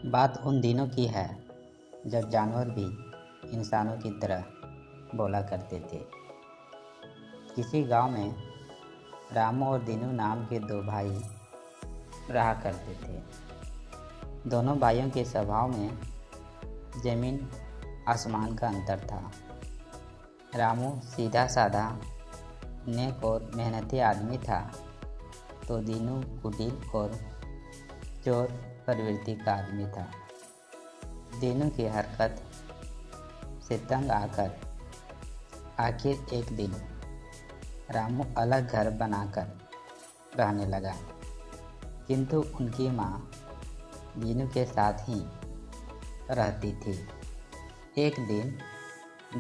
बात उन दिनों की है जब जानवर भी इंसानों की तरह बोला करते थे। किसी गांव में रामू और दीनू नाम के दो भाई रहा करते थे। दोनों भाइयों के स्वभाव में जमीन आसमान का अंतर था। रामू सीधा साधा नेक और मेहनती आदमी था, तो दीनू कुटिल और चोर प्रवृत्ति का आदमी था। दीनू की हरकत से तंग आकर आखिर एक दिन रामू अलग घर बनाकर रहने लगा, किंतु उनकी माँ दीनू के साथ ही रहती थी। एक दिन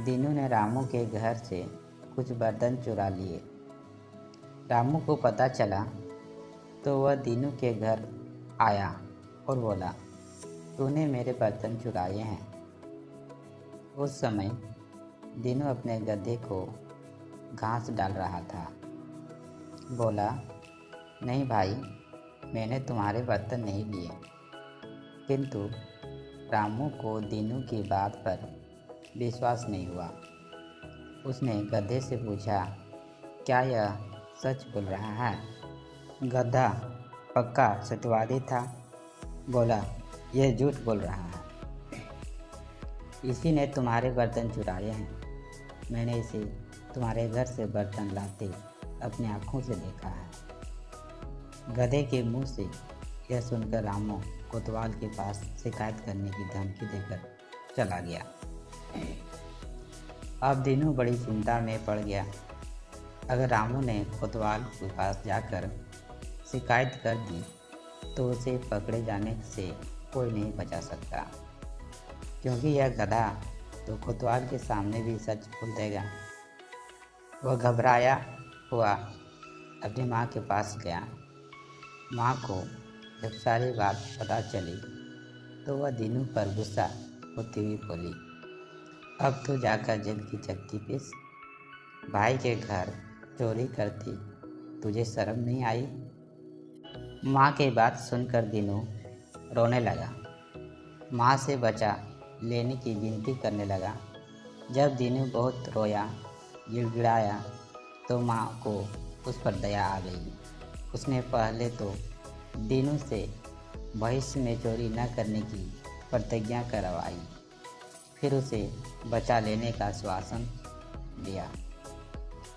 दीनू ने रामू के घर से कुछ बर्तन चुरा लिए। रामू को पता चला तो वह दीनू के घर आया और बोला, तूने मेरे बर्तन चुराए हैं। उस समय दीनू अपने गधे को घास डाल रहा था। बोला, नहीं भाई, मैंने तुम्हारे बर्तन नहीं लिए। किंतु रामू को दीनू की बात पर विश्वास नहीं हुआ। उसने गधे से पूछा, क्या यह सच बोल रहा है? गधा पक्का सत्यवादी था। बोला, यह झूठ बोल रहा है। इसी ने तुम्हारे बर्तन चुराए हैं। मैंने इसे तुम्हारे घर से बर्तन लाते अपनी आँखों से देखा है। गधे के मुंह से यह सुनकर रामू कोतवाल के पास शिकायत करने की धमकी देकर चला गया। अब दीनू बड़ी चिंता में पड़ गया। अगर रामू ने कोतवाल के पास जाकर शिकायत कर दी तो उसे पकड़े जाने से कोई नहीं बचा सकता, क्योंकि यह गधा तो कोतवाल के सामने भी सच बोल देगा। वह घबराया हुआ अपनी माँ के पास गया। माँ को जब सारी बात पता चली तो वह दीनू पर गुस्सा होती हुई बोली, अब तो जाकर जेल की चक्की पीस। भाई के घर चोरी करती तुझे शर्म नहीं आई? माँ की बात सुनकर दीनू रोने लगा। माँ से बचा लेने की विनती करने लगा। जब दीनू बहुत रोया गिड़गिड़ाया तो माँ को उस पर दया आ गई। उसने पहले तो दीनू से भविष्य में चोरी न करने की प्रतिज्ञा करवाई, फिर उसे बचा लेने का आश्वासन दिया।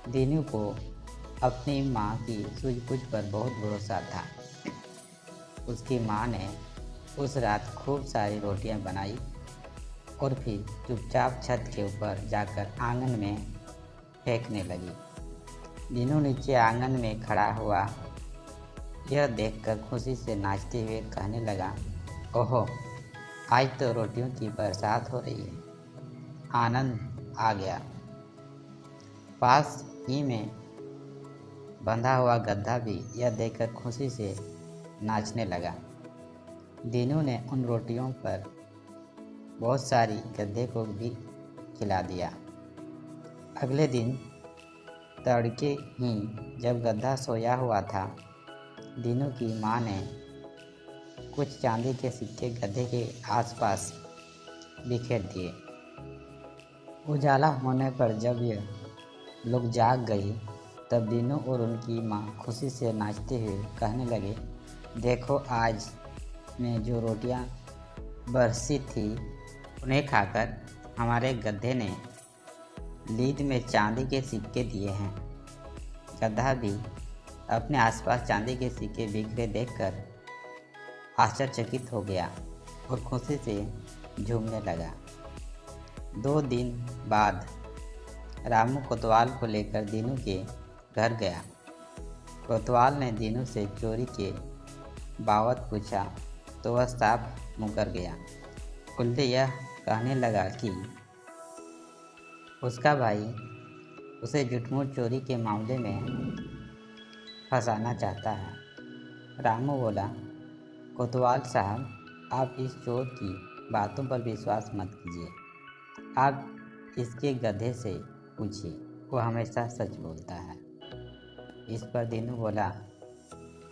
दीनू को अपनी माँ की सूझबूझ पर बहुत भरोसा था। उसकी माँ ने उस रात खूब सारी रोटियां बनाई और फिर चुपचाप छत के ऊपर जाकर आंगन में फेंकने लगी। दीनू नीचे आंगन में खड़ा हुआ यह देखकर खुशी से नाचते हुए कहने लगा, ओहो, आज तो रोटियों की बरसात हो रही है। आनंद आ गया। पास ही में बंधा हुआ गधा भी यह देखकर खुशी से नाचने लगा। दीनू ने उन रोटियों पर बहुत सारी गधे को भी खिला दिया। अगले दिन तड़के ही जब गधा सोया हुआ था, दीनू की माँ ने कुछ चांदी के सिक्के गधे के आसपास बिखेर दिए। उजाला होने पर जब ये लोग जाग गई तब दीनू और उनकी माँ खुशी से नाचते हुए कहने लगे, देखो, आज मैं जो रोटियां बरसी थी उन्हें खाकर हमारे गधे ने लीद में चांदी के सिक्के दिए हैं। गधा भी अपने आसपास चांदी के सिक्के बिखरे देखकर आश्चर्यचकित हो गया और खुशी से झूमने लगा। 2 दिन बाद रामू कोतवाल को लेकर दीनू के घर गया। कोतवाल ने दीनू से चोरी के बाबत पूछा तो वह साफ मुकर गया। उल्टे यह कहने लगा कि उसका भाई उसे झूठमूठ चोरी के मामले में फंसाना चाहता है। रामू बोला, कोतवाल साहब, आप इस चोर की बातों पर विश्वास मत कीजिए। आप इसके गधे से पूछिए, वो हमेशा सच बोलता है। इस पर दीनू बोला,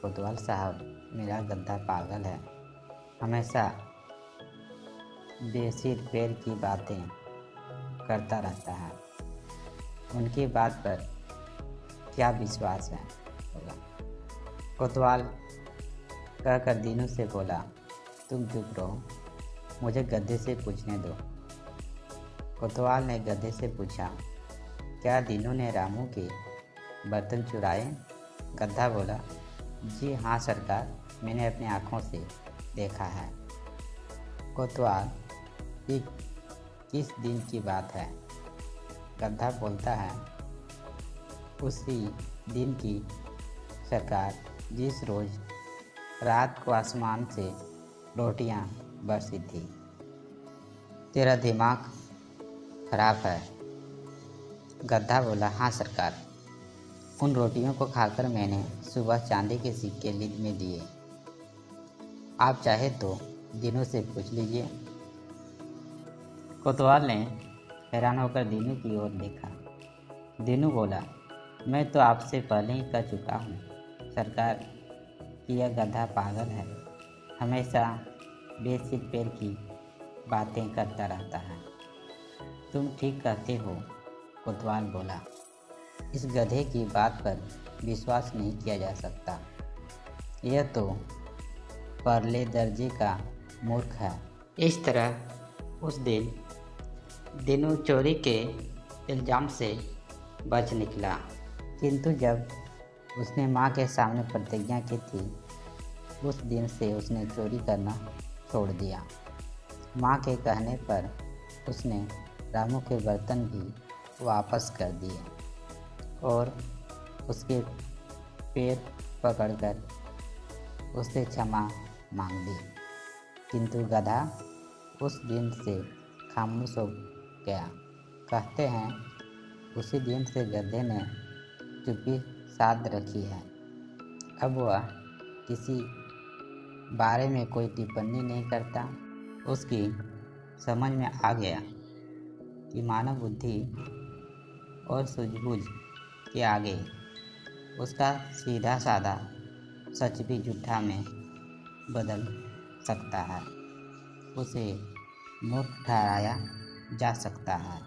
कोतवाल साहब, मेरा गधा पागल है, हमेशा बेसिर पैर की बातें करता रहता है। उनकी बात पर क्या विश्वास है होगा। कोतवाल कहकर दीनू से बोला, तुम चुप रहो, मुझे गधे से पूछने दो। कोतवाल ने गधे से पूछा, क्या दीनू ने रामू के बर्तन चुराए? गधा बोला, जी हाँ सरकार, मैंने अपनी आँखों से देखा है। कोतवाल, ये किस दिन की बात है? गधा बोलता है, उसी दिन की सरकार, जिस रोज़ रात को आसमान से रोटियां बरसी थी। तेरा दिमाग खराब है। गधा बोला, हाँ सरकार, उन रोटियों को खाकर मैंने सुबह चांदी के सिक्के में दिए। आप चाहे तो दीनू से पूछ लीजिए। कोतवाल ने हैरान होकर दीनू की ओर देखा। दीनू बोला, मैं तो आपसे पहले ही कह चुका हूँ सरकार कि यह गधा पागल है, हमेशा बेसिर पैर की बातें करता रहता है। तुम ठीक कहते हो, कोतवाल बोला, इस गधे की बात पर विश्वास नहीं किया जा सकता। यह तो परले दर्जे का मूर्ख है। इस तरह उस दिन दीनू चोरी के इल्ज़ाम से बच निकला, किंतु जब उसने माँ के सामने प्रतिज्ञा की थी, उस दिन से उसने चोरी करना छोड़ दिया। माँ के कहने पर उसने रामू के बर्तन भी वापस कर दिए और उसके पैर पकड़कर उससे क्षमा मांग ली, किंतु गधा उस दिन से खामोश हो गया। कहते हैं उसी दिन से गधे ने चुप्पी साध रखी है। अब वह किसी बारे में कोई टिप्पणी नहीं करता। उसकी समझ में आ गया कि मानव बुद्धि और सूझबूझ के आगे उसका सीधा साधा सच भी झूठा में बदल सकता है। उसे मूर्ख ठहराया जा सकता है।